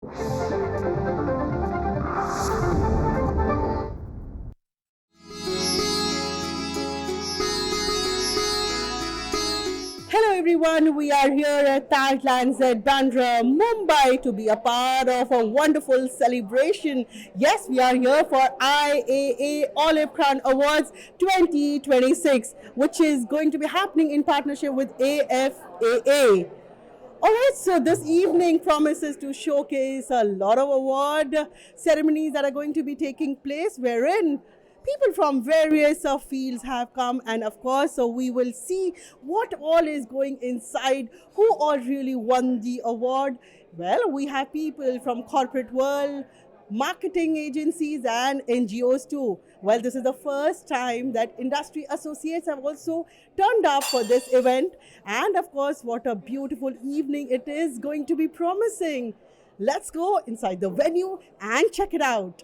Hello everyone, we are here at Tajlands at Bandra, Mumbai to be a part of a wonderful celebration. Yes, we are here for IAA Olive Crown Awards 2026, which is going to be happening in partnership with AFAA. Alright, so this evening promises to showcase a lot of award ceremonies that are going to be taking place, wherein people from various fields have come, and of course, so we will see what all is going inside, who all really won the award. Well, we have people from corporate world, marketing agencies and NGOs too. Well, this is the first time that industry associates have also turned up for this event. And of course, what a beautiful evening it is going to be promising. Let's go inside the venue and check it out.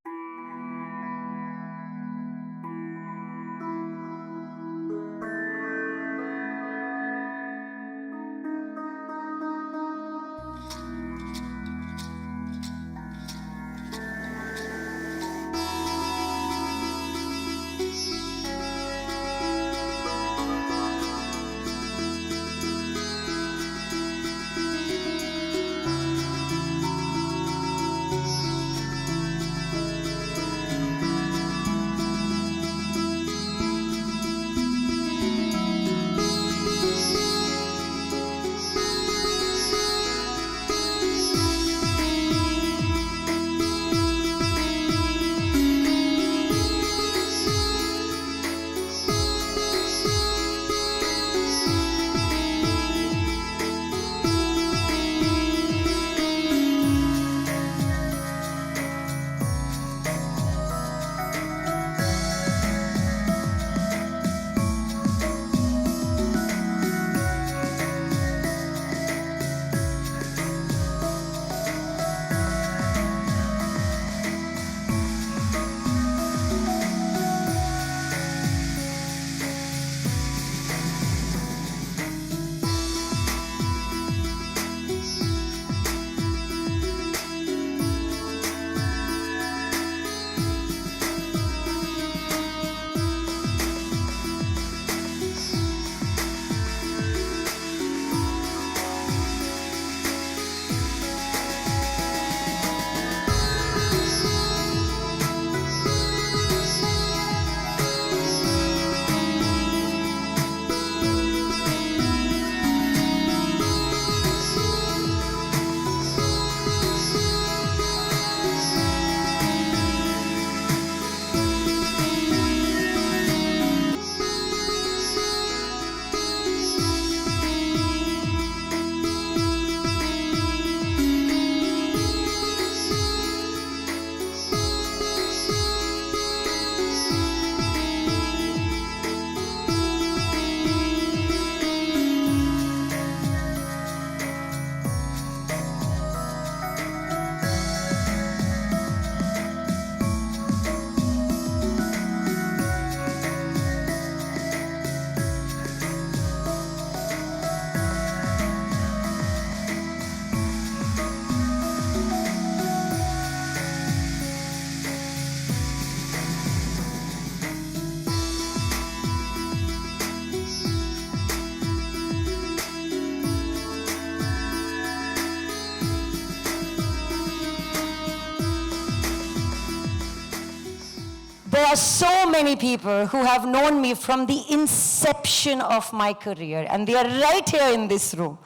There are so many people who have known me from the inception of my career, and they are right here in this room.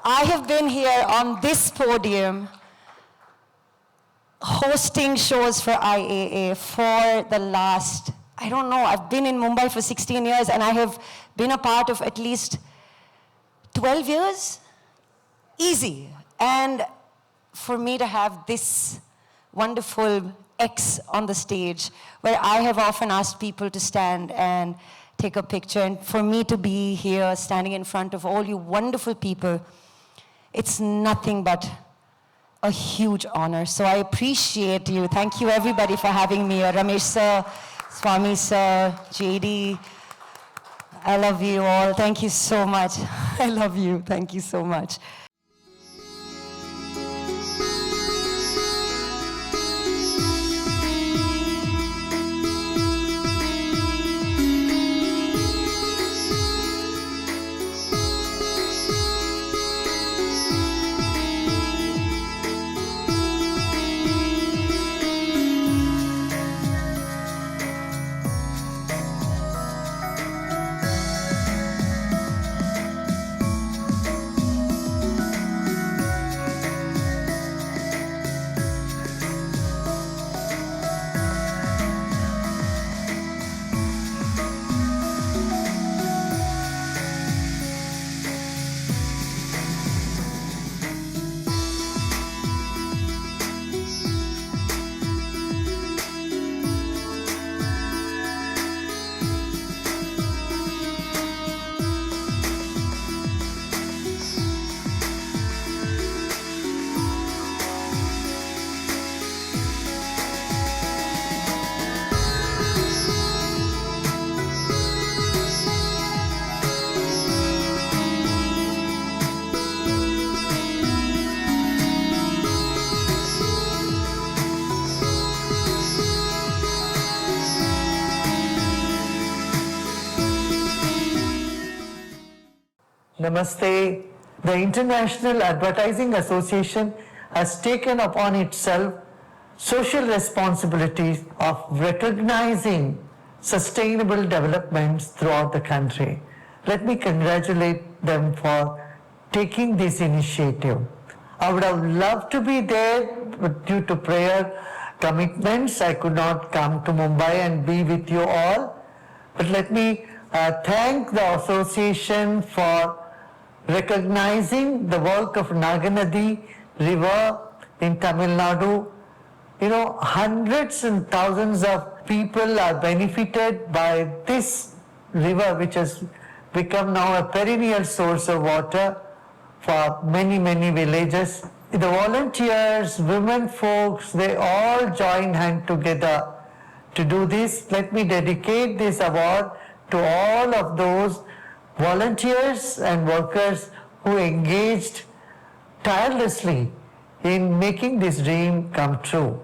I have been here on this podium hosting shows for IAA for the last, I don't know, I've been in Mumbai for 16 years and I have been a part of at least 12 years, easy. And for me to have this wonderful X on the stage, where I have often asked people to stand and take a picture, and for me to be here standing in front of all you wonderful people, it's nothing but a huge honor. So I appreciate you. Thank you everybody for having me here. Ramesh sir, Swami sir, JD, I love you all. Thank you so much. I love you. Thank you so much. Namaste. The International Advertising Association has taken upon itself social responsibilities of recognizing sustainable developments throughout the country. Let me congratulate them for taking this initiative. I would have loved to be there, but due to prayer commitments, I could not come to Mumbai and be with you all. But let me thank the association for recognizing the work of Naganadi river in Tamil Nadu. You know, hundreds and thousands of people are benefited by this river, which has become now a perennial source of water for many, many villages. The volunteers, women folks, they all join hand together to do this. Let me dedicate this award to all of those volunteers and workers who engaged tirelessly in making this dream come true.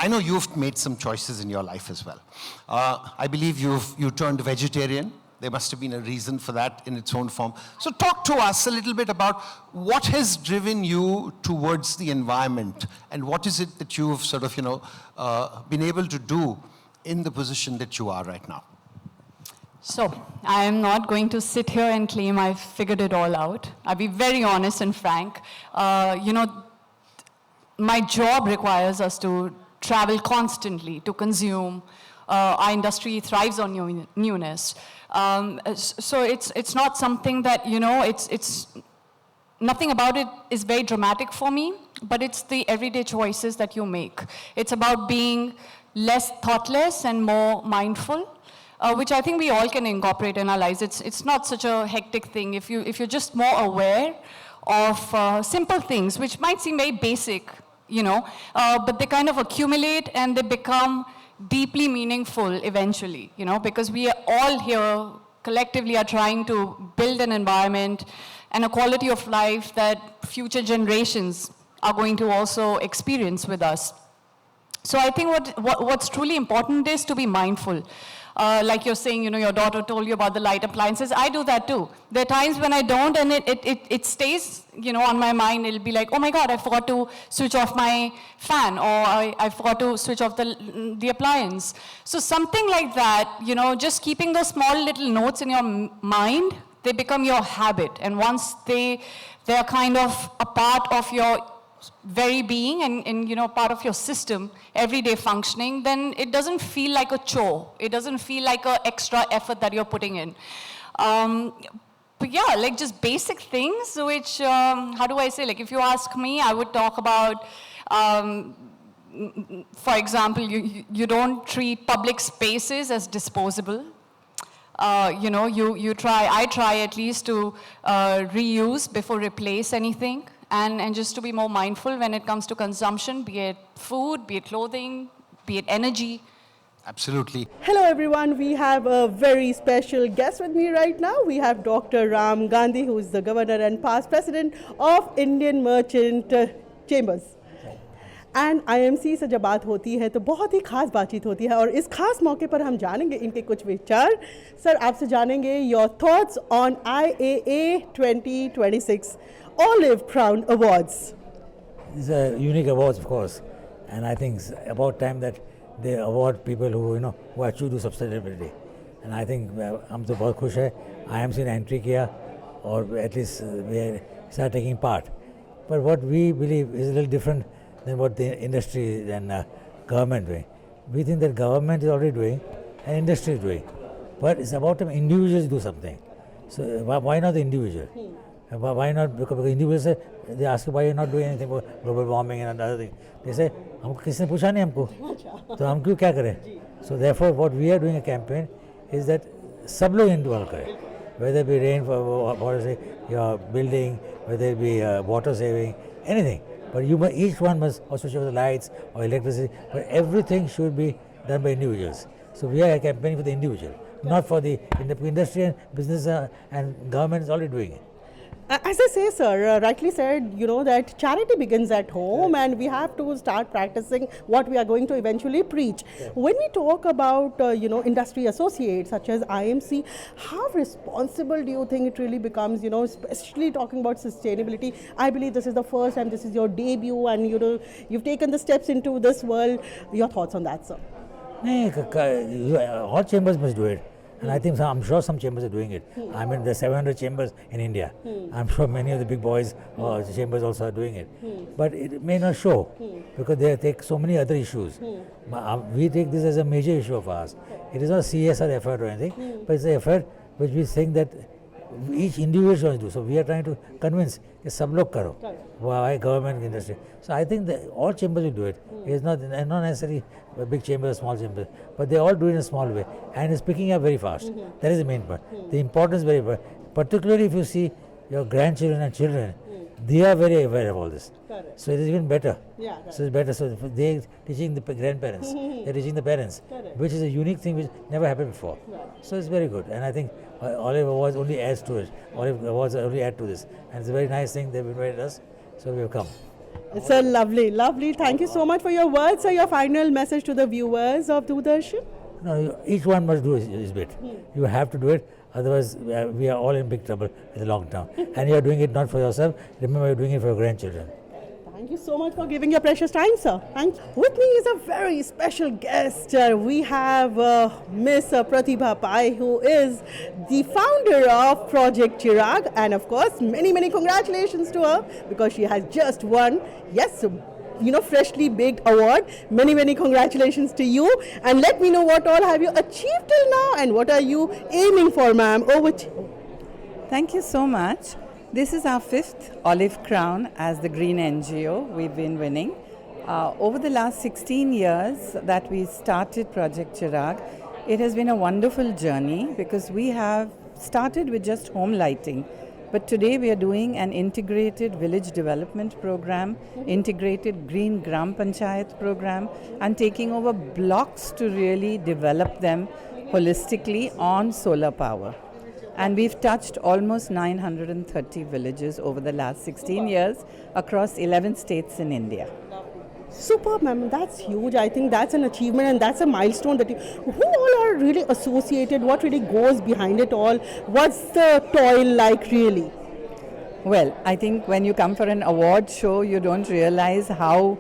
I know you've made some choices in your life as well. I believe you turned vegetarian. There must have been a reason for that in its own form. So talk to us a little bit about what has driven you towards the environment, and what is it that you've sort of, been able to do in the position that you are right now? So, I am not going to sit here and claim I've figured it all out. I'll be very honest and frank. My job requires us to travel constantly to consume. Our industry thrives on newness. So it's not something that, it's nothing about it is very dramatic for me, but it's the everyday choices that you make. It's about being less thoughtless and more mindful, which I think we all can incorporate in our lives. It's not such a hectic thing. If you're just more aware of simple things, which might seem very basic, but they kind of accumulate and they become deeply meaningful eventually, because we are all here collectively are trying to build an environment and a quality of life that future generations are going to also experience with us. So I think what's truly important is to be mindful. Like you're saying, your daughter told you about the light appliances. I do that too. There are times when I don't, and it stays, on my mind. It'll be like, oh my God, I forgot to switch off my fan, or I forgot to switch off the appliance. So something like that, just keeping those small little notes in your mind, they become your habit. And once they're kind of a part of your very being and part of your system, everyday functioning, then it doesn't feel like a chore. It doesn't feel like an extra effort that you're putting in. But yeah, like just basic things, which, how do I say, like if you ask me, I would talk about, for example, you don't treat public spaces as disposable. I try at least to reuse before replace anything. And just to be more mindful when it comes to consumption, be it food, be it clothing, be it energy. Absolutely. Hello everyone, we have a very special guest with me right now. We have Dr. Ram Gandhi, who is the governor and past president of Indian Merchant Chambers. And IMC से जब बात होती है तो बहुत ही खास बातचीत होती है, और इस खास मौके पर हम जानेंगे इनके कुछ विचार. सर, आपसे जानेंगे your thoughts on IAA 2026 Olive Crown Awards. These are unique awards, of course, and I think it's about time that they award people who actually do sustainability. And I think हम तो बहुत खुश है IMC ने entry किया, or at least we started taking part. But what we believe is a little different than what the industry and government doing. We think that government is already doing and industry is doing, but it's about time individuals do something. So why not the individual? Why not? Because individuals say, they ask why you're not doing anything about global warming and other things. They say, हमको किसने पूछा नहीं हमको, तो हम क्यों क्या करें? So therefore, what we are doing a campaign is that सब लोग involve करें, whether it be rain for your building, whether it be water saving, anything. But each one must also switch off the lights or electricity. But everything should be done by individuals. So we are campaigning for the individual, not for the industry and business and government is already doing it. As I say, sir, rightly said, that charity begins at home and we have to start practicing what we are going to eventually preach. When we talk about, industry associates such as IMC, how responsible do you think it really becomes, especially talking about sustainability? I believe this is the first time, this is your debut and, you've taken the steps into this world. Your thoughts on that, sir? All chambers must do it. And I think I'm sure some chambers are doing it. I mean, there's 700 chambers in India. I'm sure many of the big boys or chambers also are doing it. But it may not show because they take so many other issues. We take this as a major issue of ours. It is not a CSR effort or anything, but it's an effort which we think that each individual should do. So we are trying to convince that sab log karo. Why government, industry. So I think that all chambers will do it. It's not necessarily a big chamber or small chamber, but they all do it in a small way. And it's picking up very fast. That is the main part. The importance is very important. Particularly if you see your grandchildren and children, they are very aware of all this. Correct. So it is even better. Yeah, so it's better. So they're teaching the grandparents, they're teaching the parents, Correct. which is a unique thing which never happened before. Right. So it's very good. And I think Olive Awards only adds to it. Olive Awards only add to this. And it's a very nice thing they've invited us. So we have come. It's a lovely, lovely. Thank you so much for your words. Sir, your final message to the viewers of Doordarshan? No, each one must do his bit. You have to do it. Otherwise, we are all in big trouble in the long term. And you are doing it not for yourself. Remember, you're doing it for your grandchildren. Thank you so much for giving your precious time, sir. Thank you. With me is a very special guest. We have Miss Pratibha Pai, who is the founder of Project Chirag. And of course, many, many congratulations to her because she has just won, yes, freshly baked award. Many, many congratulations to you. And let me know what all have you achieved till now and what are you aiming for, ma'am. Over to you. Thank you so much. This is our 5th Olive Crown as the Green NGO we've been winning. Over the last 16 years that we started Project Chirag, it has been a wonderful journey because we have started with just home lighting. But today we are doing an integrated village development program, integrated green Gram Panchayat program, and taking over blocks to really develop them holistically on solar power. And we've touched almost 930 villages over the last 16 years across 11 states in India. Superb, ma'am. That's huge. I think that's an achievement and that's a milestone that who all are really associated? What really goes behind it all? What's the toil like really? Well, I think when you come for an award show, you don't realize how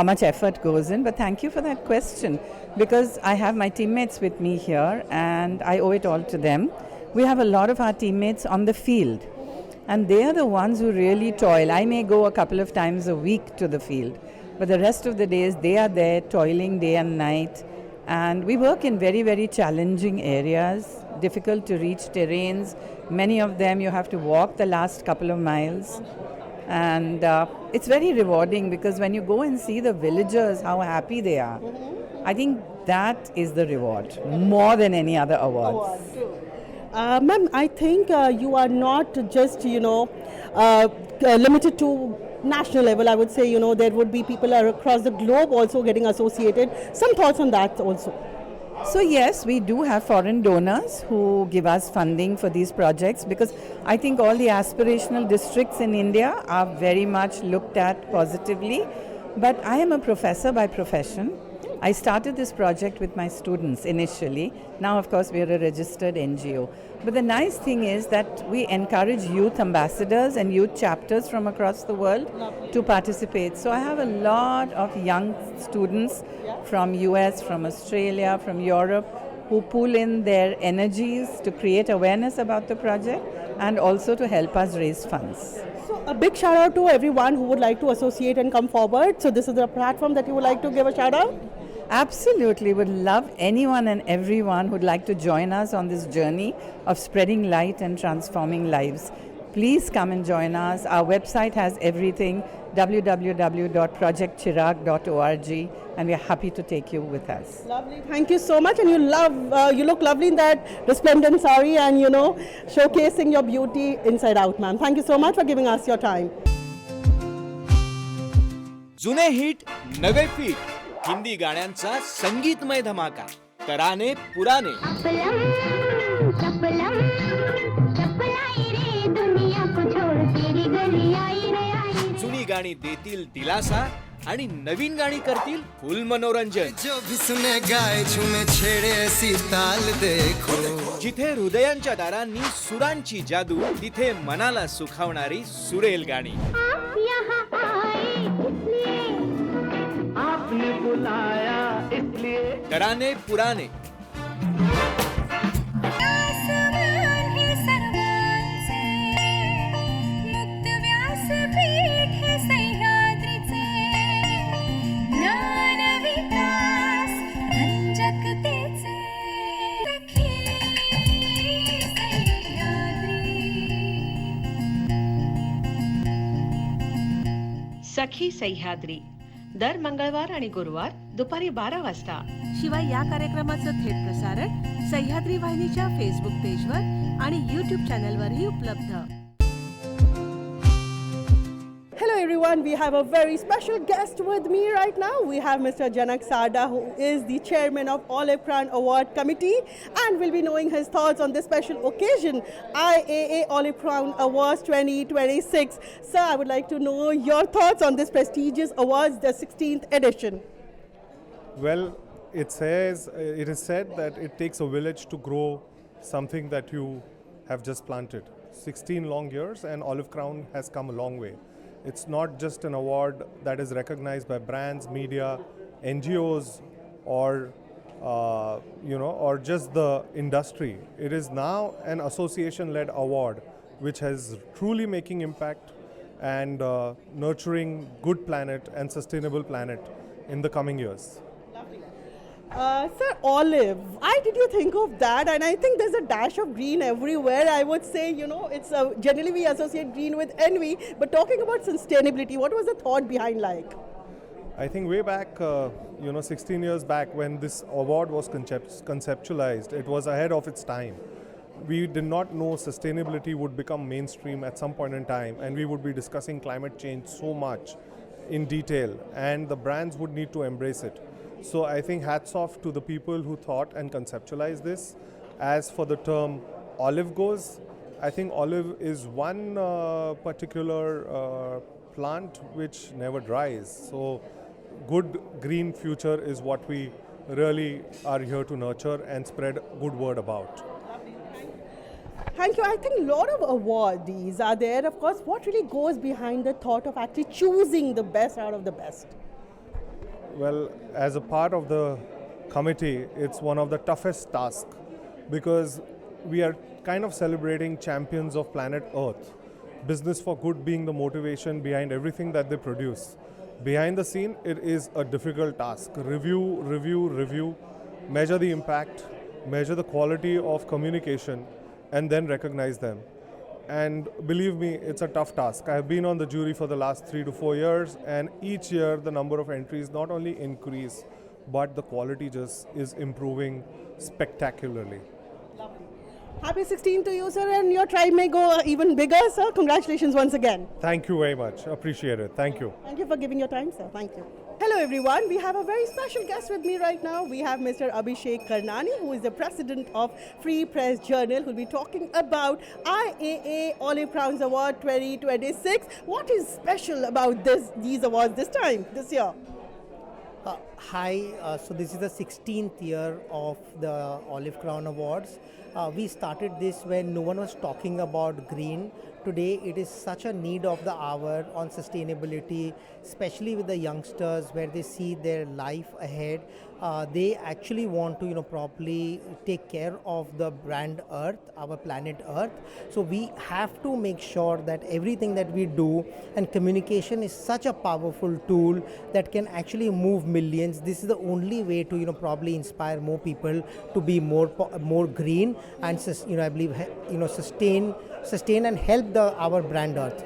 much effort goes in. But thank you for that question because I have my teammates with me here and I owe it all to them. We have a lot of our teammates on the field and they are the ones who really toil. I may go a couple of times a week to the field, but the rest of the days they are there toiling day and night. And we work in very, very challenging areas, difficult to reach terrains. Many of them you have to walk the last couple of miles. And it's very rewarding because when you go and see the villagers, how happy they are, I think that is the reward more than any other awards. Ma'am, I think you are not just, limited to national level. I would say, there would be people across the globe also getting associated. Some thoughts on that also? So yes, we do have foreign donors who give us funding for these projects because I think all the aspirational districts in India are very much looked at positively. But I am a professor by profession. I started this project with my students initially. Now, of course, we are a registered NGO. But the nice thing is that we encourage youth ambassadors and youth chapters from across the world to participate. So I have a lot of young students from US, from Australia, from Europe, who pool in their energies to create awareness about the project and also to help us raise funds. So a big shout out to everyone who would like to associate and come forward. So this is the platform that you would like to give a shout out? Absolutely, would love anyone and everyone who'd like to join us on this journey of spreading light and transforming lives. Please come and join us. Our website has everything, www.projectchirag.org, and we're happy to take you with us. Lovely, thank you so much. And you look lovely in that resplendent sari and showcasing your beauty inside out, ma'am. Thank you so much for giving us your time. जुने hit नवे fit Hindi गाण्यांचा संगीतमय धमाका, तराने पुराने, जुनी गाणी देतील दिलासा आणि नवीन गाणी करतील फुल मनोरंजन. जो भी सुने गाए झूमे छेड़े ऐसी ताल देखो. जिथे हृदयांच्या दारांनी सुरांची जादू, तिथे मनाला सुखावणारी सुरेल गाणी. आपने बुलाया इसलिए तराने पुराने. सखी सह्याद्री दर मंगळवार आणि गुरुवार दुपारी 12 वाजता. शिवाय या कार्यक्रमाचं थेट प्रसारण सह्याद्री वाहिनीच्या फेसबुक पेजवर आणि यूट्यूब चॅनलवरही उपलब्ध. Hello everyone, we have a very special guest with me right now. We have Mr. Janak Sada, who is the chairman of Olive Crown Award Committee, and we'll be knowing his thoughts on this special occasion, IAA Olive Crown Awards 2026. Sir, I would like to know your thoughts on this prestigious awards, the 16th edition. Well, it is said that it takes a village to grow something that you have just planted. 16 long years and Olive Crown has come a long way. It's not just an award that is recognized by brands, media, NGOs, or just the industry. It is now an association-led award, which has truly making impact and nurturing good planet and sustainable planet in the coming years. Sir, olive, why did you think of that? And I think there's a dash of green everywhere. I would say, it's generally we associate green with envy, but talking about sustainability, what was the thought behind like? I think way back, 16 years back when this award was conceptualized, it was ahead of its time. We did not know sustainability would become mainstream at some point in time, and we would be discussing climate change so much in detail, and the brands would need to embrace it. So I think hats off to the people who thought and conceptualized this. As for the term olive goes, I think olive is one particular plant which never dries. So good green future is what we really are here to nurture and spread good word about. Thank you. I think a lot of awardees are there. Of course, what really goes behind the thought of actually choosing the best out of the best? Well, as a part of the committee, it's one of the toughest tasks because we are kind of celebrating champions of planet Earth. Business for good being the motivation behind everything that they produce. Behind the scene, it is a difficult task. Review, measure the impact, measure the quality of communication, and then recognize them. And believe me, it's a tough task. I have been on the jury for the last 3 to 4 years, and each year the number of entries not only increase, but the quality just is improving spectacularly. Happy 16 to you, sir, and your tribe may go even bigger, sir. Congratulations once again. Thank you very much. Appreciate it. Thank you. Thank you for giving your time, sir. Thank you. Hello, everyone. We have a very special guest with me right now. We have Mr. Abhishek Karnani, who is the president of Free Press Journal, who will be talking about IAA Olive Crowns Award 2026. What is special about these awards this year? Hi, so this is the 16th year of the Olive Crown Awards. We started this when no one was talking about green. Today it is such a need of the hour on sustainability, especially with the youngsters where they see their life ahead. They actually want to properly take care of the brand Earth, our planet Earth. So we have to make sure that everything that we do, and communication is such a powerful tool that can actually move millions. This is the only way to probably inspire more people to be more green and I believe sustain and help our brand Earth.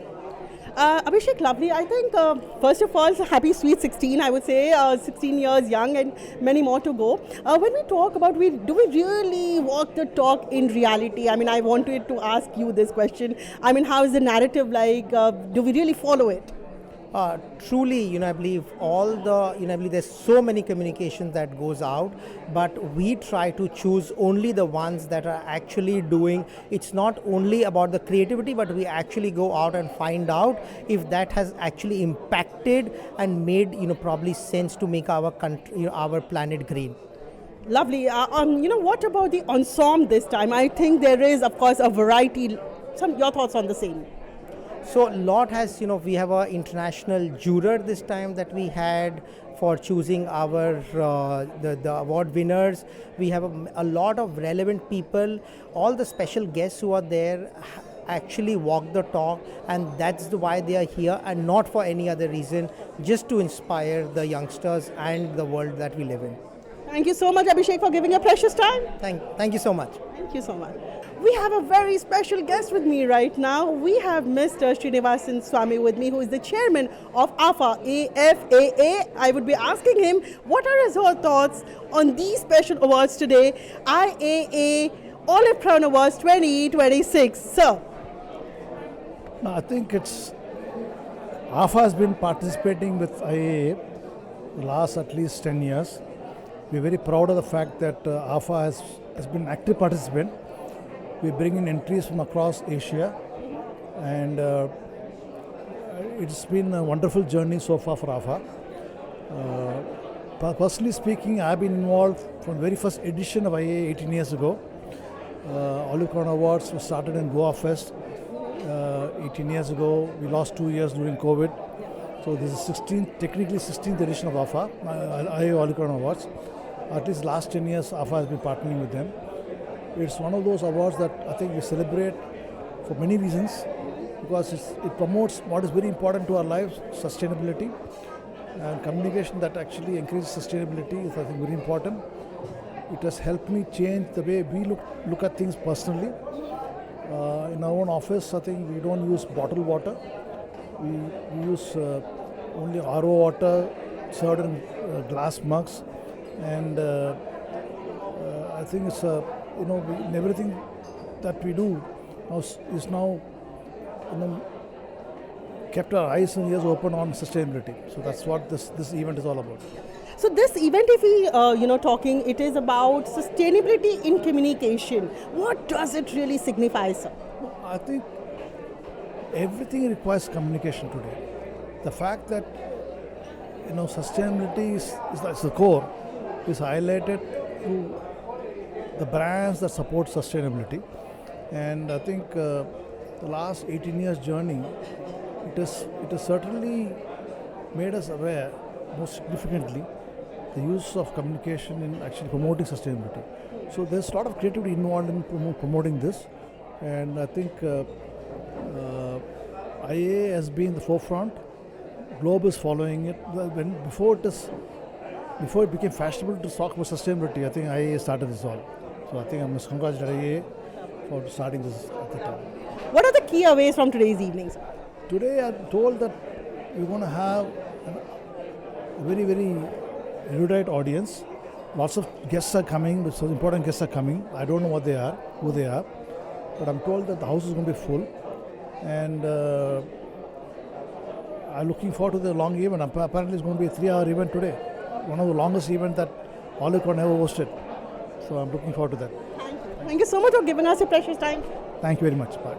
Abhishek, lovely. I think, first of all, happy sweet 16, I would say, 16 years young and many more to go. When we talk about, do we really walk the talk in reality? I mean, I wanted to ask you this question. I mean, how is the narrative like? Do we really follow it? Truly, I believe all the, I believe there's so many communications that goes out, but we try to choose only the ones that are actually doing. It's not only about the creativity, but we actually go out and find out if that has actually impacted and made, probably sense to make our country, our planet green. Lovely. What about the ensemble this time? I think there is, of course, a variety. Your thoughts on the same? So lot has, we have an international juror this time that we had for choosing our the award winners. We have a lot of relevant people. All the special guests who are there actually walk the talk, and that's why they are here and not for any other reason, just to inspire the youngsters and the world that we live in. Thank you so much, Abhishek, for giving your precious time. Thank you so much. Thank you so much. We have a very special guest with me right now. We have Mr. Srinivasan Swamy with me, who is the chairman of AFAA. I would be asking him what are his thoughts on these special awards today, IAA Olive Crown Awards 2026. Sir. I think AFA has been participating with IAA the last at least 10 years. We're very proud of the fact that AFA has been an active participant. We bring in entries from across Asia, and it's been a wonderful journey so far for AFA. Personally speaking, I've been involved from the very first edition of IAA 18 years ago. Olive Crown Awards was started in Goa Fest 18 years ago. We lost 2 years during COVID. So this is technically 16th edition of AFA, IAA Olive Crown Awards. At least last 10 years, AFA has been partnering with them. It's one of those awards that I think we celebrate for many reasons, because it promotes what is very important to our lives, sustainability, and communication that actually encourages sustainability is, I think, very important. It has helped me change the way we look at things personally. In our own office, I think we don't use bottled water. We use only RO water served in glass mugs, and I think it's everything that we do is now kept our eyes and ears open on sustainability. So that's what this event is all about. So this event, if we talking, it is about sustainability in communication. What does it really signify, sir? I think everything requires communication today. The fact that sustainability is the core is highlighted through the brands that support sustainability, and I think the last 18 years journey, it has certainly made us aware, most significantly, the use of communication in actually promoting sustainability. So there's a lot of creativity involved in promoting this, and I think IAA has been the forefront. Globe is following it. Before it became fashionable to talk about sustainability, I think IAA started this all. So I think I must congratulate IAA for starting this at the time. What are the key aways from today's evenings? Today I'm told that we're going to have a very, very erudite audience. Lots of guests are coming, so important guests are coming. I don't know who they are, but I'm told that the house is going to be full, and I'm looking forward to the long event. Apparently it's going to be a 3-hour event today. One of the longest events that Olive Crown ever hosted. So I'm looking forward to that. Thank you so much for giving us your precious time. Thank you very much. Bye.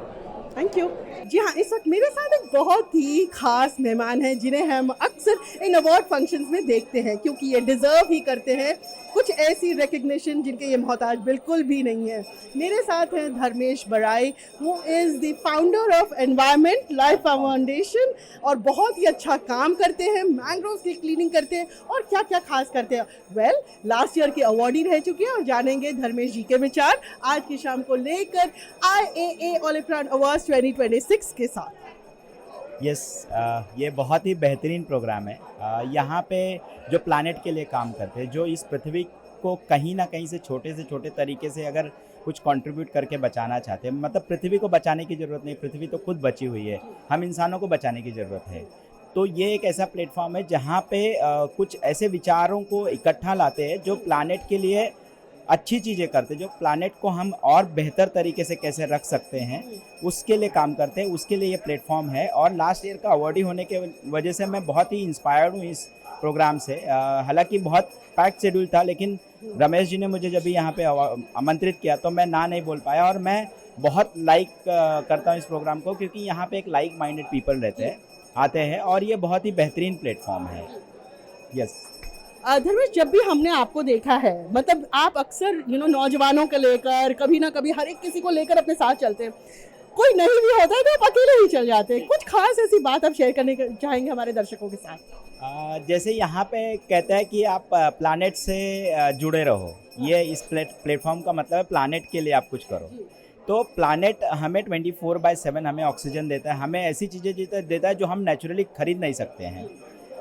Thank you. जी हाँ, इस वक्त मेरे साथ एक बहुत ही खास मेहमान हैं जिन्हें हम अक्सर इन अवार्ड फंक्शंस में देखते हैं, क्योंकि ये डिज़र्व ही करते हैं कुछ ऐसी रिकग्निशन जिनके ये मोहताज बिल्कुल भी नहीं है। मेरे साथ हैं धर्मेश बराई, who is the founder of environment life foundation, और बहुत ही अच्छा काम करते हैं, मैंग्रोव्स की क्लीनिंग करते हैं और क्या क्या खास करते हैं। वेल, लास्ट ईयर के अवार्डी रह चुके हैं और जानेंगे धर्मेश जी के विचार आज की शाम को लेकर IAA ऑलिव क्राउन अवार्ड्स 2026 के साथ। ये बहुत ही बेहतरीन प्रोग्राम है। यहाँ पे जो प्लानेट के लिए काम करते हैं, जो इस पृथ्वी को कहीं ना कहीं से छोटे तरीके से अगर कुछ कंट्रीब्यूट करके बचाना चाहते हैं, मतलब पृथ्वी को बचाने की ज़रूरत नहीं, पृथ्वी तो खुद बची हुई है, हम इंसानों को बचाने की ज़रूरत है। तो ये एक ऐसा प्लेटफॉर्म है जहाँ पे कुछ ऐसे विचारों को इकट्ठा लाते हैं जो प्लानेट के लिए अच्छी चीज़ें करते हैं, जो प्लानेट को हम और बेहतर तरीके से कैसे रख सकते हैं उसके लिए काम करते हैं, उसके लिए ये प्लेटफॉर्म है। और लास्ट ईयर का अवॉर्डी होने के वजह से मैं बहुत ही इंस्पायर्ड हूँ इस प्रोग्राम से। हालांकि बहुत पैक्ड शेड्यूल था, लेकिन रमेश जी ने मुझे जब यहाँ पे आमंत्रित किया तो मैं ना नहीं बोल पाया। और मैं बहुत लाइक करता हूँ इस प्रोग्राम को, क्योंकि यहाँ पे एक लाइक माइंडेड पीपल रहते हैं, आते हैं, और ये बहुत ही बेहतरीन प्लेटफॉर्म है। यस धर्मेश, जब भी हमने आपको देखा है, मतलब आप अक्सर नौजवानों को लेकर कभी ना कभी हर एक किसी को लेकर अपने साथ चलते हैं, कोई नहीं भी होता है तो आप अकेले ही चल जाते हैं। कुछ खास ऐसी बात आप शेयर करने चाहेंगे हमारे दर्शकों के साथ? जैसे यहाँ पे कहता है कि आप प्लानेट से जुड़े रहो, ये इस प्लेटफॉर्म का मतलब है प्लानेट के लिए आप कुछ करो। तो प्लानेट हमें 24/7 हमें ऑक्सीजन देता है, हमें ऐसी चीज़ें देता है जो हम नेचुरली खरीद नहीं सकते हैं।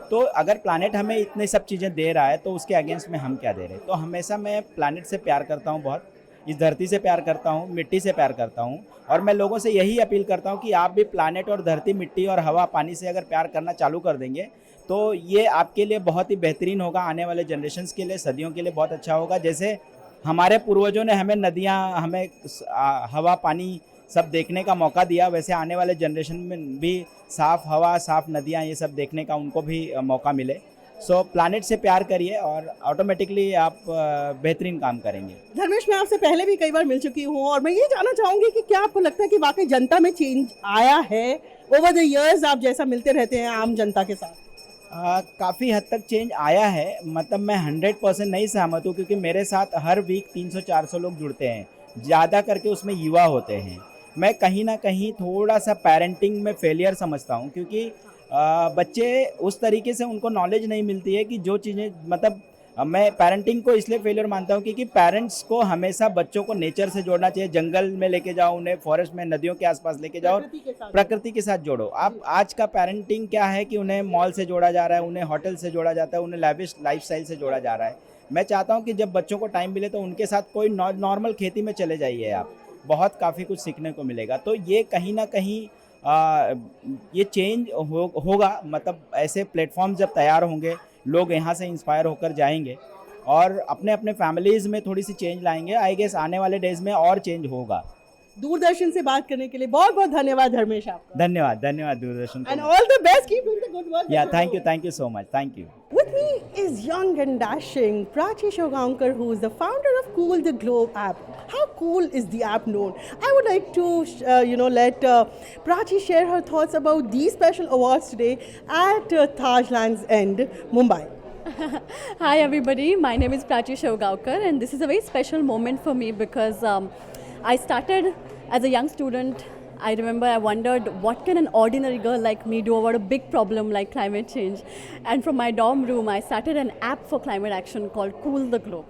तो अगर प्लानेट हमें इतनी सब चीज़ें दे रहा है तो उसके अगेंस्ट में हम क्या दे रहे हैं। तो हमेशा मैं प्लानेट से प्यार करता हूँ, बहुत इस धरती से प्यार करता हूँ, मिट्टी से प्यार करता हूँ। और मैं लोगों से यही अपील करता हूँ कि आप भी प्लानेट और धरती, मिट्टी और हवा, पानी से अगर प्यार करना चालू कर देंगे तो ये आपके लिए बहुत ही बेहतरीन होगा, आने वाले जनरेशन्स के लिए, सदियों के लिए बहुत अच्छा होगा। जैसे हमारे पूर्वजों ने हमें नदियाँ, हमें हवा, पानी सब देखने का मौका दिया, वैसे आने वाले जनरेशन में भी साफ़ हवा, साफ़ नदियाँ, ये सब देखने का उनको भी मौका मिले। सो प्लानेट से प्यार करिए और ऑटोमेटिकली आप बेहतरीन काम करेंगे। धर्मेश, मैं आपसे पहले भी कई बार मिल चुकी हूँ और मैं ये जानना चाहूँगी कि क्या आपको लगता है कि वाकई जनता में चेंज आया है ओवर द इयर्स? आप जैसा मिलते रहते हैं आम जनता के साथ, काफ़ी हद तक चेंज आया है। मतलब मैं 100% नहीं सहमत हूँ, क्योंकि मेरे साथ हर वीक 300-400 लोग जुड़ते हैं, ज़्यादा करके उसमें युवा होते हैं। मैं कहीं ना कहीं थोड़ा सा पेरेंटिंग में फेलियर समझता हूँ, क्योंकि बच्चे उस तरीके से उनको नॉलेज नहीं मिलती है कि जो चीज़ें, मतलब मैं पेरेंटिंग को इसलिए फेलियर मानता हूँ क्योंकि पेरेंट्स को हमेशा बच्चों को नेचर से जोड़ना चाहिए। जंगल में लेके जाओ उन्हें, फॉरेस्ट में, नदियों के आसपास लेके जाओ, प्रकृति के साथ जोड़ो। आप आज का पेरेंटिंग क्या है कि उन्हें मॉल से जोड़ा जा रहा है, उन्हें होटल से जोड़ा जाता है, उन्हें लैविश लाइफस्टाइल से जोड़ा जा रहा है। मैं चाहता हूँ कि जब बच्चों को टाइम मिले तो उनके साथ कोई नॉर्मल खेती में चले जाइए, आप बहुत काफ़ी कुछ सीखने को मिलेगा। तो ये कहीं ना कहीं ये चेंज होगा। मतलब ऐसे प्लेटफॉर्म जब तैयार होंगे, लोग यहाँ से इंस्पायर होकर जाएंगे और अपने अपने फैमिलीज़ में थोड़ी सी चेंज लाएंगे। आई गेस आने वाले डेज में और चेंज होगा। दूरदर्शन से बात करने के लिए बहुत बहुत धन्यवाद धर्मेश आपका। धन्यवाद, धन्यवाद दूरदर्शन को। And all the best, keep doing the good work. Yeah, thank you so much. Thank you. With me is young and dashing Prachi Shogaonkar, who is the founder of Cool the Globe app. How cool is the app known? I would like to, let Prachi share her thoughts about these special awards today at Taj Lands End, Mumbai. Hi everybody, my name is Prachi Shogaonkar and this is a very special moment for me because I started as a young student. I remember I wondered what can an ordinary girl like me do about a big problem like climate change. And from my dorm room, I started an app for climate action called Cool the Globe.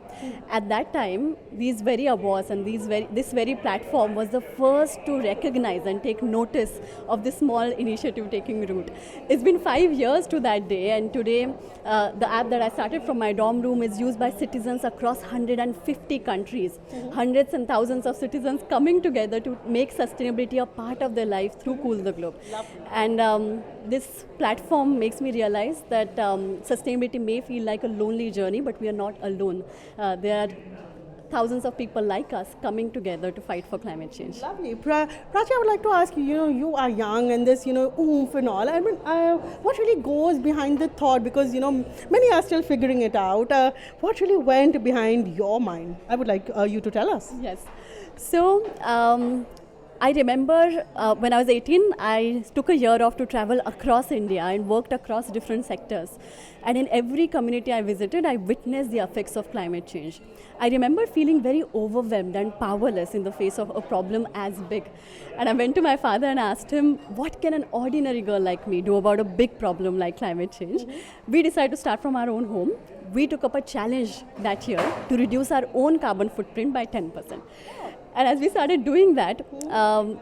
At that time, these very awards and this very platform was the first to recognize and take notice of this small initiative taking root. It's been 5 years to that day, and today the app that I started from my dorm room is used by citizens across 150 countries. Hundreds and thousands of citizens coming together to make sustainability a part of their life through Cool the Globe. And this platform makes me realize that sustainability may feel like a lonely journey, but we are not alone. There are thousands of people like us coming together to fight for climate change. Lovely. Prachi, I would like to ask you, you are young and this, oomph and all. I mean, what really goes behind the thought? Because, many are still figuring it out. What really went behind your mind? I would like you to tell us. Yes. So, I remember when I was 18, I took a year off to travel across India and worked across different sectors. And in every community I visited, I witnessed the effects of climate change. I remember feeling very overwhelmed and powerless in the face of a problem as big. And I went to my father and asked him, what can an ordinary girl like me do about a big problem like climate change? We decided to start from our own home. We took up a challenge that year to reduce our own carbon footprint by 10%. And as we started doing that,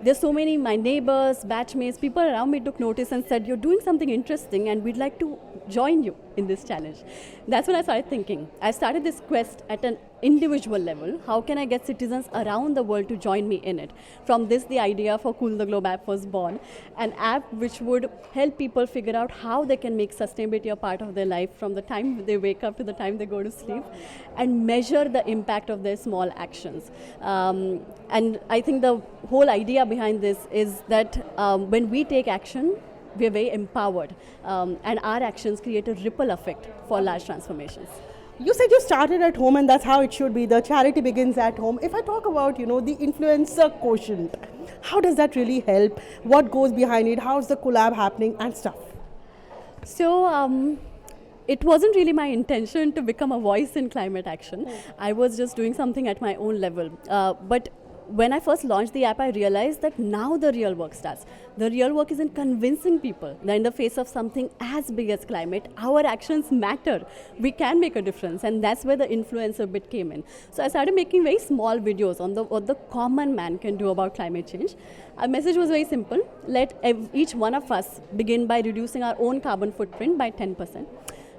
there's so many, my neighbors, batchmates, people around me took notice and said, you're doing something interesting and we'd like to join you in this challenge. That's when I started thinking. I started this quest at an individual level. How can I get citizens around the world to join me in it? From this, the idea for Cool the Globe app was born, an app which would help people figure out how they can make sustainability a part of their life from the time they wake up to the time they go to sleep, and measure the impact of their small actions. And I think the whole idea behind this is that when we take action, we are very empowered, and our actions create a ripple effect for large transformations. You said you started at home, and that's how it should be. The charity begins at home. If I talk about, the influencer quotient, how does that really help? What goes behind it? How's the collab happening and stuff? So it wasn't really my intention to become a voice in climate action. I was just doing something at my own level. But when I first launched the app, I realized that now the real work starts. The real work is in convincing people that in the face of something as big as climate, our actions matter. We can make a difference, and that's where the influencer bit came in. So I started making very small videos on what the common man can do about climate change. Our message was very simple. Let each one of us begin by reducing our own carbon footprint by 10%.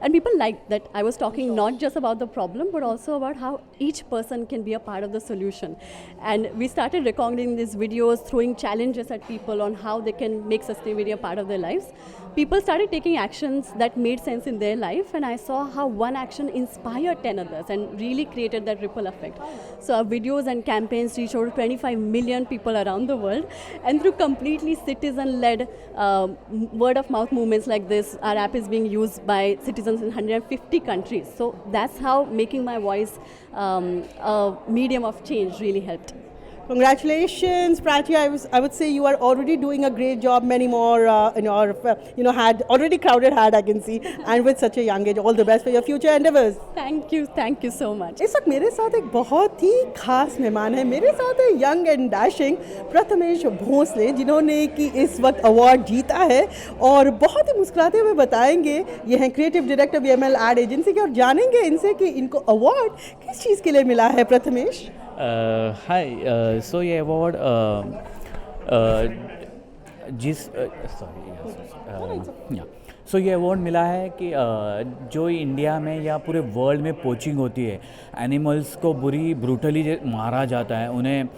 And people liked that I was talking not just about the problem, but also about how each person can be a part of the solution. And we started recording these videos, throwing challenges at people on how they can make sustainability a part of their lives. People started taking actions that made sense in their life, and I saw how one action inspired 10 others and really created that ripple effect. So our videos and campaigns reached over 25 million people around the world, and through completely citizen-led word-of-mouth movements like this, our app is being used by citizens in 150 countries. So that's how making my voice a medium of change really helped. Congratulations, Prati. I would say you are already doing a great job. Many more in your had already crowded had, I can see, and with such a young age. All the best for your future endeavors. Thank you so much. इस वक्त मेरे साथ एक बहुत ही खास मेहमान है. मेरे साथ है young and dashing Prathamesh Bhosale, जिन्होंने कि इस वक्त अवार्ड जीता है और बहुत ही मुस्कुराते हुए बताएंगे. ये हैं creative director VML ad agency के, और जानेंगे इनसे कि इनको अवार्ड किस चीज़ के लिए मिला है. प्रथमेश, हाय. सो ये अवार्ड सो ये अवार्ड मिला है कि जो इंडिया में या पूरे वर्ल्ड में पोचिंग होती है, एनिमल्स को ब्रूटली मारा जाता है, उन्हें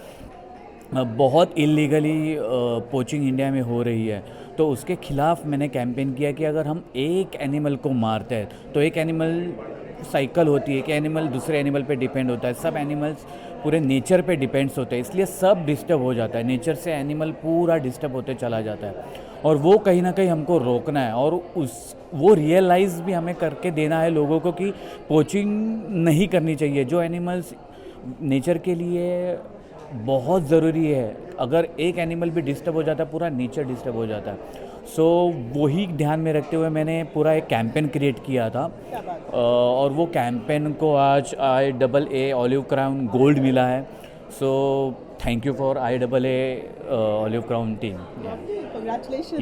बहुत इलीगली पोचिंग इंडिया में हो रही है, तो उसके खिलाफ मैंने कैंपेन किया कि अगर हम एक एनिमल को मारते हैं तो एक एनिमल साइकिल होती है कि एनिमल दूसरे एनिमल पे डिपेंड होता है. सब एनिमल्स पूरे नेचर पे डिपेंड्स होते हैं, इसलिए सब डिस्टर्ब हो जाता है. नेचर से एनिमल पूरा डिस्टर्ब होते चला जाता है, और वो कहीं ना कहीं हमको रोकना है, और वो रियलाइज़ भी हमें करके देना है लोगों को कि पोचिंग नहीं करनी चाहिए. जो एनिमल्स नेचर के लिए बहुत ज़रूरी है, अगर एक एनिमल भी डिस्टर्ब हो जाता है पूरा नेचर डिस्टर्ब हो जाता है. सो वही ध्यान में रखते हुए मैंने पूरा एक कैंपेन क्रिएट किया था, और वो कैंपेन को आज IAA ऑलिव क्राउन गोल्ड मिला है. So thank you for IAA olive crown team. Congratulation.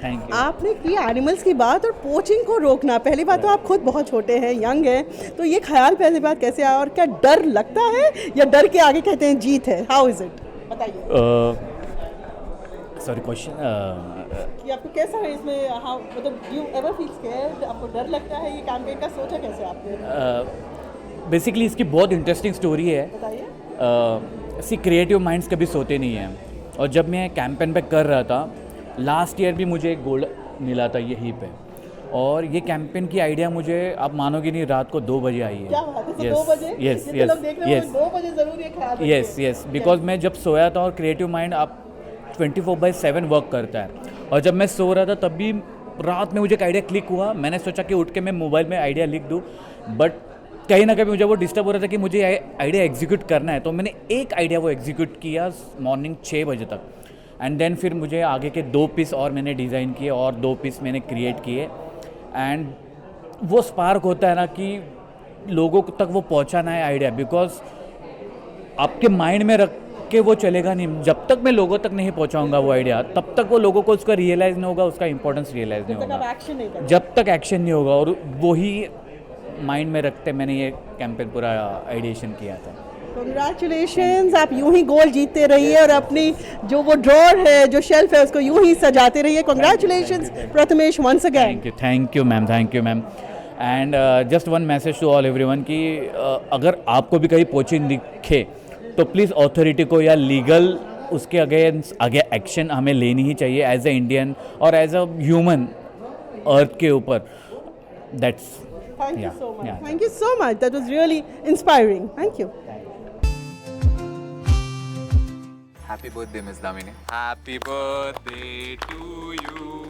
Thank you. आपने की एनिमल्स की बात और पोचिंग को रोकना. पहली बात तो आप खुद बहुत छोटे हैं, यंग हैं, तो ये ख्याल पहली बात कैसे आया, और क्या डर लगता है या डर के आगे कहते हैं जीत है? हाउ इज इट, बताइए. सॉरी, क्वेश्चन कि आपको कैसा है इसमें, हाउ, मतलब यू एवर फील स्कैर्ड, आपको डर लगता है? ये कैंपेन का सोचा कैसे आपने? बेसिकली इसकी बहुत इंटरेस्टिंग स्टोरी है. बताइए. क्रिएटिव माइंड्स कभी सोते नहीं हैं, और जब मैं कैंपेन पे कर रहा था लास्ट ईयर भी मुझे एक गोल्ड मिला था यहीं पे, और ये कैंपेन की आइडिया मुझे, आप मानोगे नहीं, रात को 2 बजे आई है. क्या बात है? 2 बजे? यस, 2 बजे जरूर ये ख्याल रखिए. यस, बिकॉज मैं जब सोया था, और क्रिएटिव माइंड आप 24/7 वर्क करता है, और जब मैं सो रहा था तब भी रात में मुझे एक आइडिया क्लिक हुआ. मैंने सोचा कि उठ के मैं मोबाइल में आइडिया लिख दूँ, बट कहीं ना कहीं मुझे वो डिस्टर्ब हो रहा था कि मुझे आइडिया एग्जीक्यूट करना है. तो मैंने एक आइडिया वो एग्जीक्यूट किया मॉर्निंग 6 बजे तक, एंड देन फिर मुझे आगे के 2 पीस और मैंने डिज़ाइन किए, और 2 पीस मैंने क्रिएट किए. एंड वो स्पार्क होता है ना कि लोगों तक वो पहुंचाना है आइडिया, बिकॉज आपके माइंड में रख के वो चलेगा नहीं. जब तक मैं लोगों तक नहीं पहुंचाऊंगा वो आइडिया, तब तक वो लोगों को उसका रियलाइज़ नहीं होगा, उसका इंपॉर्टेंस रियलाइज़ नहीं होगा, जब तक एक्शन नहीं होगा. और वही माइंड में रखते मैंने ये कैंपेन पूरा आइडिएशन किया था. Congratulations, आप यूं ही गोल जीतते रहिए और अपनी जो वो ड्रॉर है, जो शेल्फ है, उसको यूं ही सजाते रहिए. Congratulations, Prathamesh, once again. Thank you ma'am. And just one message to all everyone कि अगर आपको भी कहीं पोचिंग दिखे तो प्लीज़ अथॉरिटी को या लीगल उसके अगेंस्ट आगे एक्शन हमें लेनी ही चाहिए एज ए इंडियन और एज अ ह्यूमन अर्थ के ऊपर. That's Thank you so much. Thank you so much. That was really inspiring. Thank you. Happy birthday, Miss Damini. Happy birthday to you.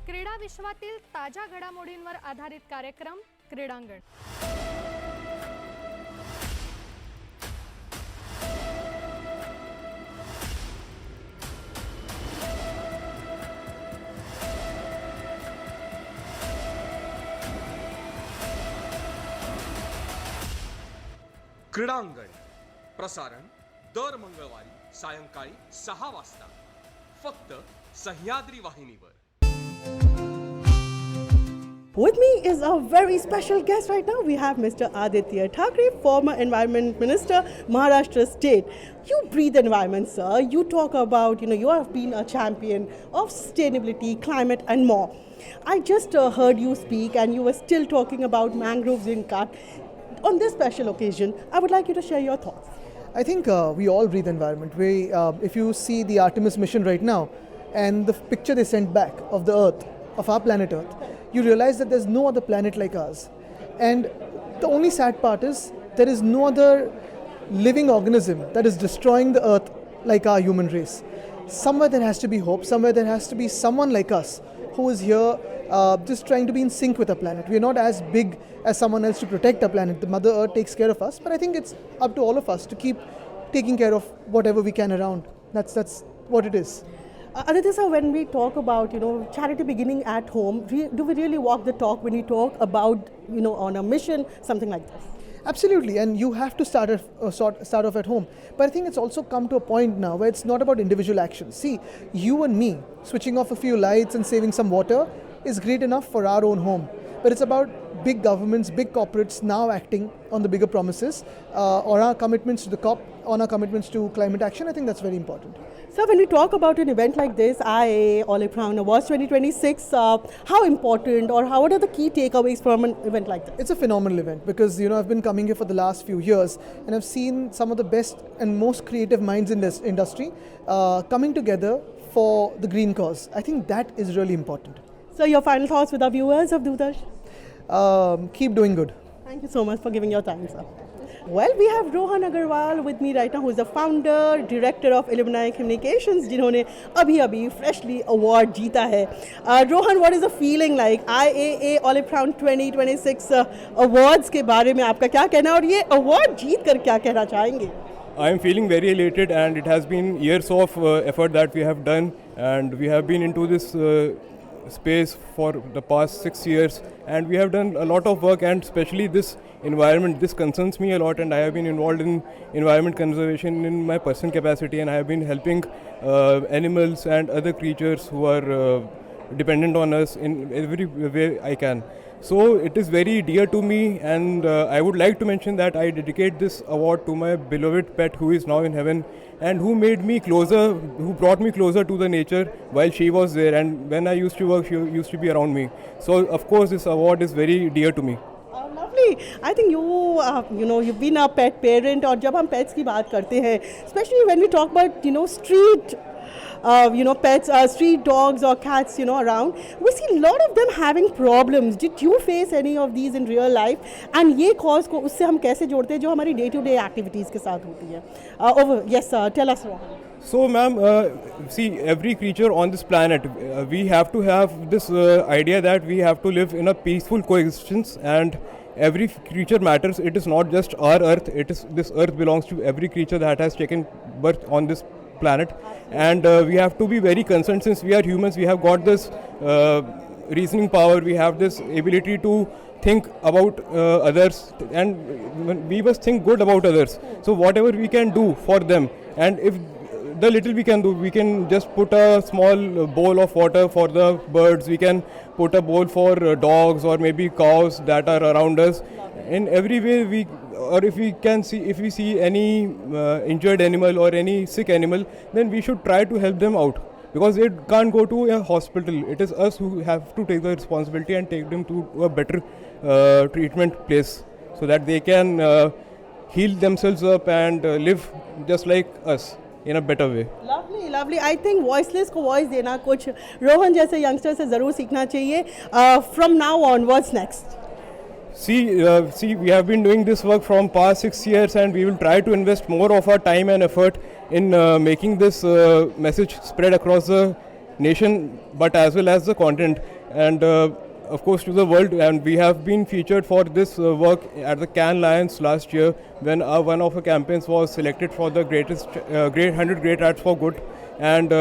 क्रीडा विश्वातील ताज्या घडामोडींवर आधारित कार्यक्रम क्रीडांगण. क्रीडांगण प्रसारण दर मंगळवारी सायंकाळी 6 वाजता फक्त सह्याद्री वाहिनीवर. With me is a very special guest right now. We have Mr. Aditya Thackeray, former Environment Minister, Maharashtra State. You breathe environment, sir. You talk about, you have been a champion of sustainability, climate and more. I just heard you speak and you were still talking about mangroves being cut. On this special occasion, I would like you to share your thoughts. I think we all breathe environment. If you see the Artemis mission right now and the picture they sent back of the Earth, of our planet Earth, you realize that there's no other planet like ours. And the only sad part is there is no other living organism that is destroying the Earth like our human race. Somewhere there has to be hope, somewhere there has to be someone like us who is here just trying to be in sync with our planet. We are not as big as someone else to protect our planet. The Mother Earth takes care of us, but I think it's up to all of us to keep taking care of whatever we can around. That's what it is. Aditya sir, when we talk about charity beginning at home, do we really walk the talk when we talk about on a mission, something like this? Absolutely, and you have to start off at home. But I think it's also come to a point now where it's not about individual actions. See, you and me switching off a few lights and saving some water is great enough for our own home. But it's about big governments, big corporates now acting on the bigger promises, on our commitments to the COP, on our commitments to climate action. I think that's very important. So when we talk about an event like this, IAA Olive Crown Awards 2026, how important or what are the key takeaways from an event like this? It's a phenomenal event because I've been coming here for the last few years and I've seen some of the best and most creative minds in this industry coming together for the green cause. I think that is really important. So your final thoughts with our viewers of Doordarshan? Keep doing good. Thank you so much for giving your time, sir. Well, we have Rohan Agarwal with me right now, who is the founder, director of Alumni Communications, जिन्होंने अभी freshly award जीता है. Rohan, what is the feeling like? IAA Olive Crown 2026 awards के बारे में आपका क्या कहना है और ये award जीत कर क्या कहना चाहेंगे? I am feeling very elated, and it has been years of effort that we have done, and we have been into this space for the past 6 years, and we have done a lot of work, and especially this environment, this concerns me a lot, and I have been involved in environment conservation in my personal capacity, and I have been helping animals and other creatures who are dependent on us in every way I can. So it is very dear to me, and I would like to mention that I dedicate this award to my beloved pet who is now in heaven and who made me closer, who brought me closer to the nature while she was there, and when I used to work she used to be around me. So of course this award is very dear to me. Lovely. I think you've been a pet parent, और जब हम pets की बात करते हैं, especially when we talk about street pets, street dogs or cats, around, we see a lot of them having problems. Did you face any of these in real life? And ये cause को उससे हम कैसे जोड़ते हैं जो हमारी day-to-day activities के साथ होती है? Yes, tell us, Rohan. So ma'am, see, every creature on this planet, we have to have this idea that we have to live in a peaceful coexistence, and every creature matters. It is not just our earth. This earth belongs to every creature that has taken birth on this planet, and we have to be very concerned. Since we are humans, we have got this reasoning power. We have this ability to think about others, and we must think good about others. So whatever we can do for them, and if the little we can do, we can just put a small bowl of water for the birds, we can put a bowl for dogs or maybe cows that are around us. In every way if we see any injured animal or any sick animal, then we should try to help them out, because it can't go to a hospital. It is us who have to take the responsibility and take them to a better treatment place, so that they can heal themselves up and live just like us in a better way. Lovely, lovely. I think voiceless को voice देना कुछ रोहन जैसे youngster से ज़रूर सीखना चाहिए. From now on, what's next? See, we have been doing this work from past 6 years, and we will try to invest more of our time and effort in making this message spread across the nation, but as well as the continent, and of course to the world. And we have been featured for this work at the Cannes Lions last year, when one of our campaigns was selected for the greatest 100 Great Acts for Good, and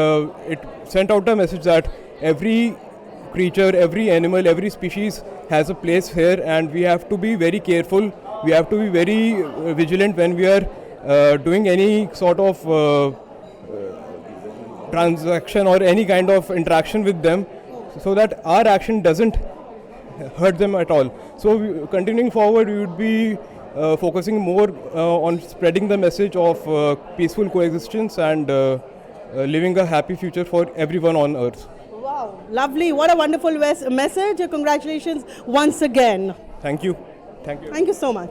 it sent out a message that every creature, every animal, every species has a place here, and we have to be very careful. We have to be very vigilant when we are doing any sort of transaction or any kind of interaction with them, so that our action doesn't hurt them at all. So continuing forward, we would be focusing more on spreading the message of peaceful coexistence and living a happy future for everyone on earth. Wow, lovely. What a wonderful message. Congratulations once again. Thank you. Thank you. Thank you so much.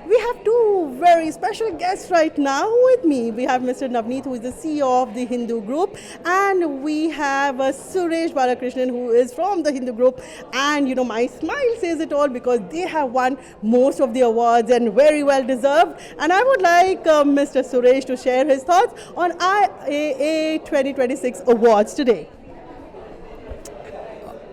We have two very special guests right now with me. We have Mr. Navneet, who is the CEO of the Hindu Group, and we have Suresh Balakrishnan, who is from the Hindu Group. And you know, my smile says it all, because they have won most of the awards and very well deserved. And I would like Mr. Suresh to share his thoughts on IAA 2026 awards today.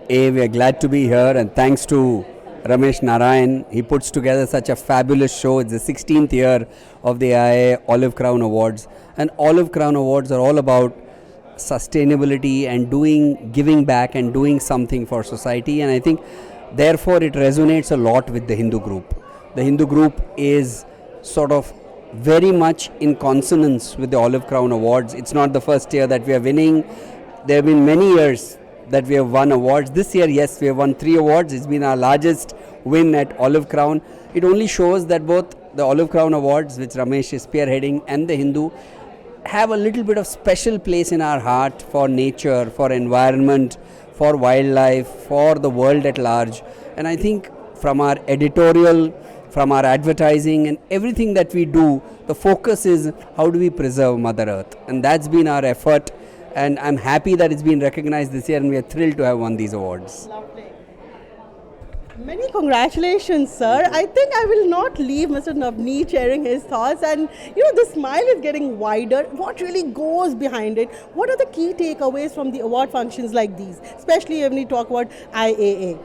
We are glad to be here, and thanks to Ramesh Narayan. He puts together such a fabulous show. It's the 16th year of the IAA Olive Crown Awards, and Olive Crown Awards are all about sustainability and giving back and doing something for society, and I think therefore it resonates a lot with the Hindu Group. The Hindu Group is sort of very much in consonance with the Olive Crown Awards. It's not the first year that we are winning. There have been many years that we have won awards. This year, yes, we have won 3 awards. It's been our largest win at Olive Crown. It only shows that both the Olive Crown Awards, which Ramesh is spearheading, and the Hindu have a little bit of special place in our heart for nature, for environment, for wildlife, for the world at large. And I think from our editorial, from our advertising and everything that we do, the focus is how do we preserve Mother Earth. And that's been our effort. And I'm happy that it's been recognized this year, and we are thrilled to have won these awards. Lovely. Many congratulations, sir. I think I will not leave Mr. Navneet sharing his thoughts. And you know, the smile is getting wider. What really goes behind it? What are the key takeaways from the award functions like these, especially when we talk about IAA?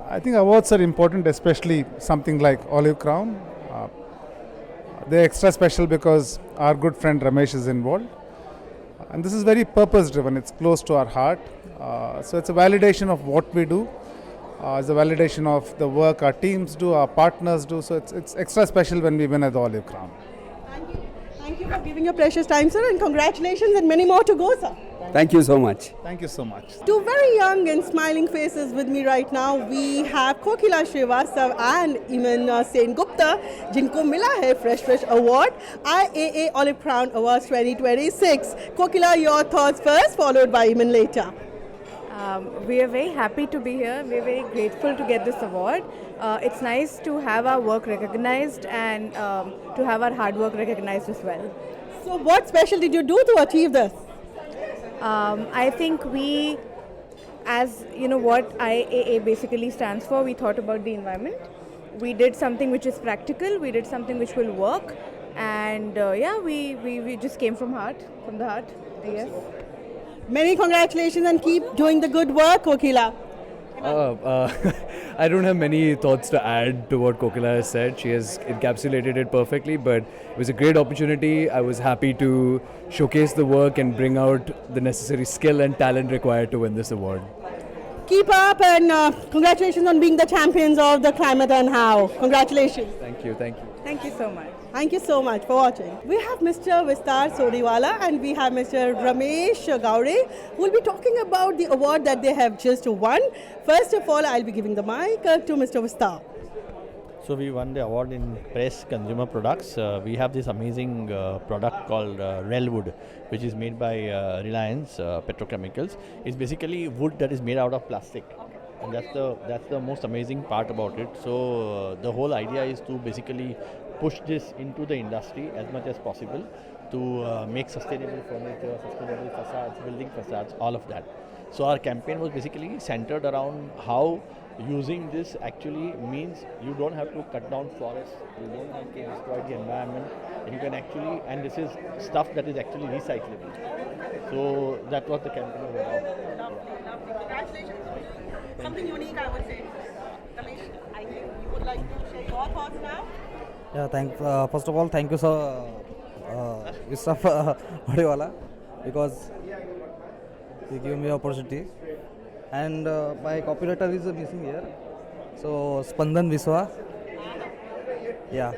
I think awards are important, especially something like Olive Crown. They're extra special because our good friend Ramesh is involved. And this is very purpose driven, it's close to our heart. So it's a validation of what we do. It's a validation of the work our teams do, our partners do. So it's extra special when we win at the Olive Crown. Thank you. Thank you for giving your precious time, sir, and congratulations, and many more to go, sir. Thank you so much. Thank you so much. Two very young and smiling faces with me right now. We have Kokila Srivastav and Iman Sen Gupta, जिनको मिला है Fresh Award, IAA Olive Crown Awards 2026. Kokila, your thoughts first, followed by Iman later. We are very happy to be here. We are very grateful to get this award. It's nice to have our work recognized and to have our hard work recognized as well. So what special did you do to achieve this? I think we, as you know what IAA basically stands for, we thought about the environment. We did something which is practical, we did something which will work, and we just came from the heart, I guess. Many congratulations and keep doing the good work, Kokila. I don't have many thoughts to add to what Kokila has said. She has encapsulated it perfectly, but it was a great opportunity. I was happy to showcase the work and bring out the necessary skill and talent required to win this award. Keep up and congratulations on being the champions of the climate and how. Congratulations. Thank you, thank you. Thank you so much. Thank you so much for watching. We have Mr. Vistar Sodiwala and we have Mr. Ramesh Gowde who will be talking about the award that they have just won. First of all, I'll be giving the mic to Mr. Vistar. So we won the award in Press Consumer Products. We have this amazing product called Railwood, which is made by Reliance Petrochemicals. It's basically wood that is made out of plastic. And that's the most amazing part about it. So the whole idea is to basically push this into the industry as much as possible to make sustainable furniture, sustainable facades, building facades, all of that. So our campaign was basically centered around how using this actually means you don't have to cut down forests, you don't have to destroy the environment, and you can actually, and this is stuff that is actually recyclable. So that was the campaign was about. Congratulations. Something unique, I would say. Ramesh, I think you would like to share your thoughts now? Yeah, first of all, thank you, sir, Mr. Bhadiwala, because he gave me opportunity. And my copywriter is missing here. So, Spandan Viswa. Yeah.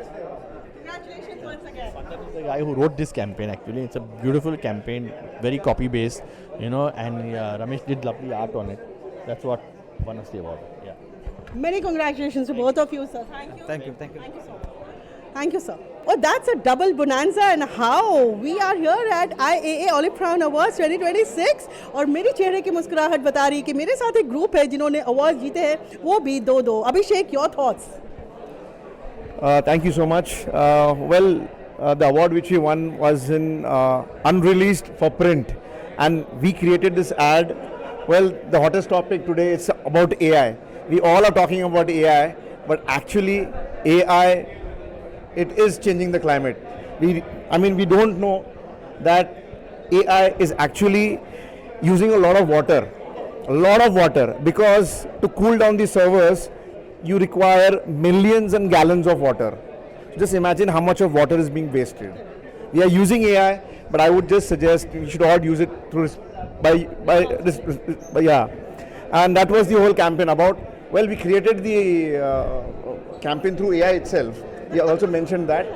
Congratulations once again. Spandan is the guy who wrote this campaign actually. It's a beautiful campaign, very copy based, and Ramesh did lovely art on it. That's what won us the award. Yeah. Many congratulations to both of you, sir. Thank you. Thank you. Thank you. Thank you so much. Thank you, sir. Oh, that's a double bonanza and how we are here at IAA Olive Crown Awards 2026 और मेरी चेहरे की मुस्कुराहट बता रही कि मेरे साथ एक ग्रुप है जिन्होंने अवार्ड जीते हैं वो भी दो Abhishek your thoughts Thank you so much. The award which we won was in unreleased for print, and we created this ad. Well, the hottest topic today is about AI. We all are talking about AI, but actually AI, it is changing the climate. We don't know that AI is actually using a lot of water, because to cool down the servers, you require millions and gallons of water. Just imagine how much of water is being wasted. We are using AI, but I would just suggest we should all use it through and that was the whole campaign about. Well, we created the campaign through AI itself. We also mentioned that,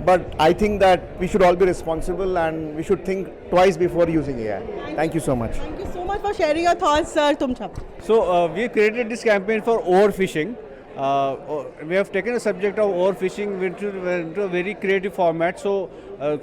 but I think that we should all be responsible and we should think twice before using AI. Thank you so much. Thank you so much for sharing your thoughts, sir. So we created this campaign for overfishing. We have taken a subject of overfishing into a very creative format. So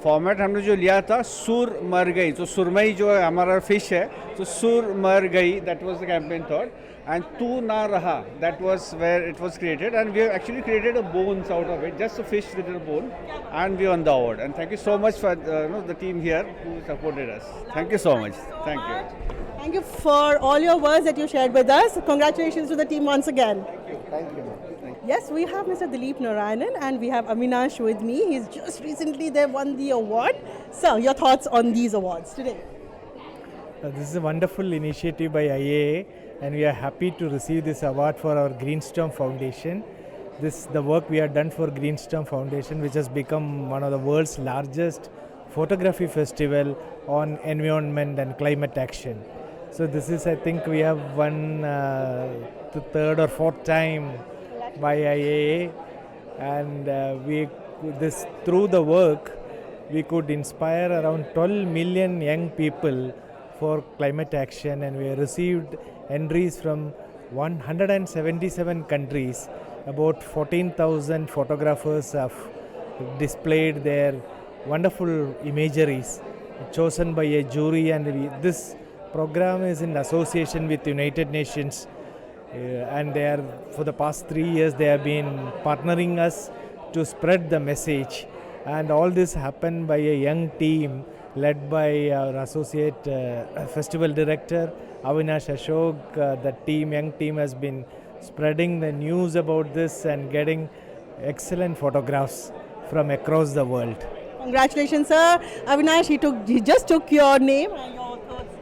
format हमने जो लिया था सुर मर गई, तो सुरमई जो है हमारा fish है, तो सुर मर गई, that was the campaign thought, and तू ना रहा, that was where it was created, and we have actually created a bones out of it, just a fish with a bone, and we won the award. And thank you so much for the team here who supported us. Thank you so much. Thank you. Thank you for all your words that you shared with us. Congratulations to the team once again. Thank you. Yes, we have Mr. Dilip Narayanan and we have Avinash with me. He's just recently won the award. Sir, your thoughts on these awards today? This is a wonderful initiative by IAA and we are happy to receive this award for our Greenstorm Foundation. The work we have done for Greenstorm Foundation, which has become one of the world's largest photography festival on environment and climate action. So this is, I think we have won the third or fourth time by IAA, and through the work we could inspire around 12 million young people for climate action, and we received entries from 177 countries. About 14,000 photographers have displayed their wonderful imageries chosen by a jury, and this program is in association with United Nations. And they are, for the past 3 years, they have been partnering us to spread the message. And all this happened by a young team led by our associate festival director, Avinash Ashok. The young team has been spreading the news about this and getting excellent photographs from across the world. Congratulations, sir. Avinash, he just took your name and your thoughts.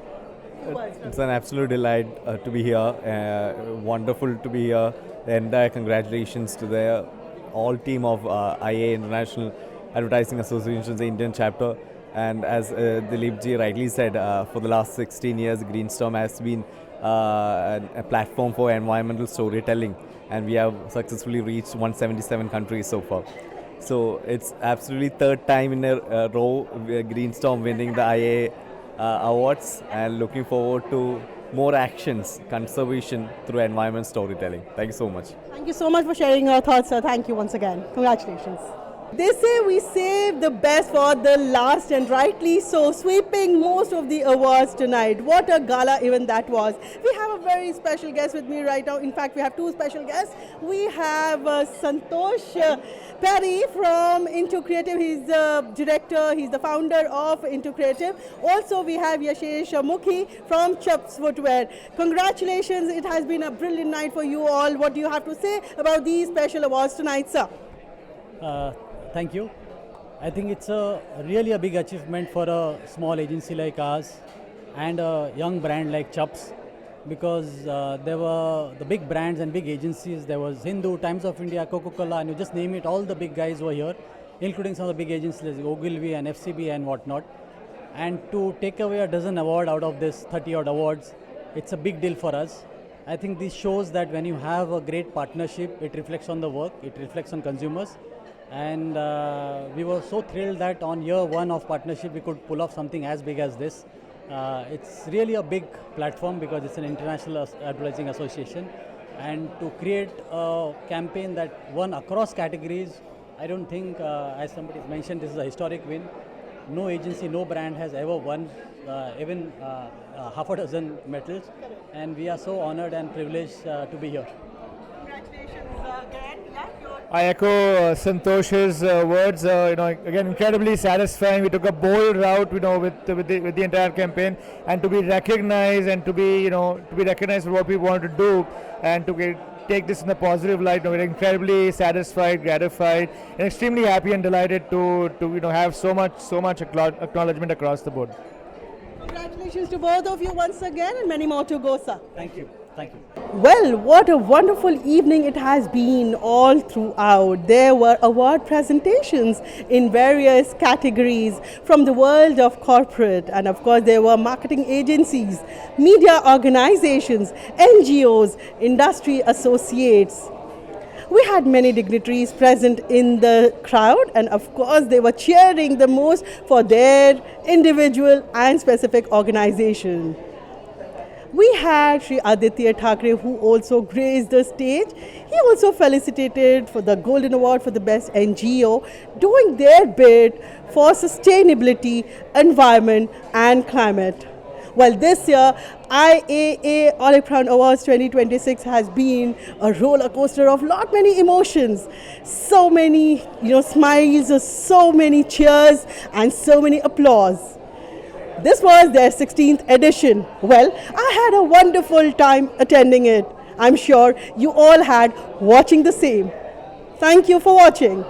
It's an absolute delight to be here. Wonderful to be here. And congratulations to the all team of IAA International Advertising Association's Indian chapter. And as Dilip ji rightly said, for the last 16 years, Greenstorm has been a platform for environmental storytelling, and we have successfully reached 177 countries so far. So it's absolutely third time in a row Greenstorm winning the IAA awards, and looking forward to more actions, conservation through environment storytelling. Thank you so much. Thank you so much for sharing your thoughts, sir. Thank you once again. Congratulations. They say we save the best for the last, and rightly so, sweeping most of the awards tonight. What a gala event that was. We have a very special guest with me right now. In fact, we have two special guests. We have Santosh Perry from Into Creative. He's the director, he's the founder of Into Creative. Also, we have Yashesh Mukhi from Chubbs Footwear. Congratulations, it has been a brilliant night for you all. What do you have to say about these special awards tonight, sir? Thank you. I think it's really a big achievement for a small agency like ours and a young brand like Chubbs, because there were the big brands and big agencies. There was Hindu, Times of India, Coca-Cola, and you just name it, all the big guys were here, including some of the big agencies like Ogilvy and FCB and whatnot. And to take away a dozen award out of this 30 odd awards, it's a big deal for us. I think this shows that when you have a great partnership, it reflects on the work, it reflects on consumers. And we were so thrilled that on year one of partnership we could pull off something as big as this. It's really a big platform because it's an international advertising association, and to create a campaign that won across categories, I don't think, as somebody mentioned, this is a historic win. No agency, no brand has ever won even half a dozen medals, and we are so honored and privileged to be here. I echo Santosh's words. Again, incredibly satisfying. We took a bold route, with the entire campaign, and to be recognized and to be recognized for what we want to do, and to take this in a positive light. We're incredibly satisfied, gratified, and extremely happy and delighted to have so much acknowledgement across the board. Congratulations to both of you once again, and many more to go, sir. Thank you. Thank you. Well, what a wonderful evening it has been all throughout. There were award presentations in various categories from the world of corporate, and of course there were marketing agencies, media organizations, NGOs, industry associates. We had many dignitaries present in the crowd, and of course they were cheering the most for their individual and specific organization. We had Sri Aditya Thackeray, who also graced the stage. He also felicitated for the Golden Award for the Best NGO, doing their bit for sustainability, environment and climate. Well, this year, IAA Olive Crown Awards 2026 has been a roller coaster of many emotions. So many smiles, so many cheers and so many applause. This was their 16th edition. Well, I had a wonderful time attending it. I'm sure you all had watching the same. Thank you for watching.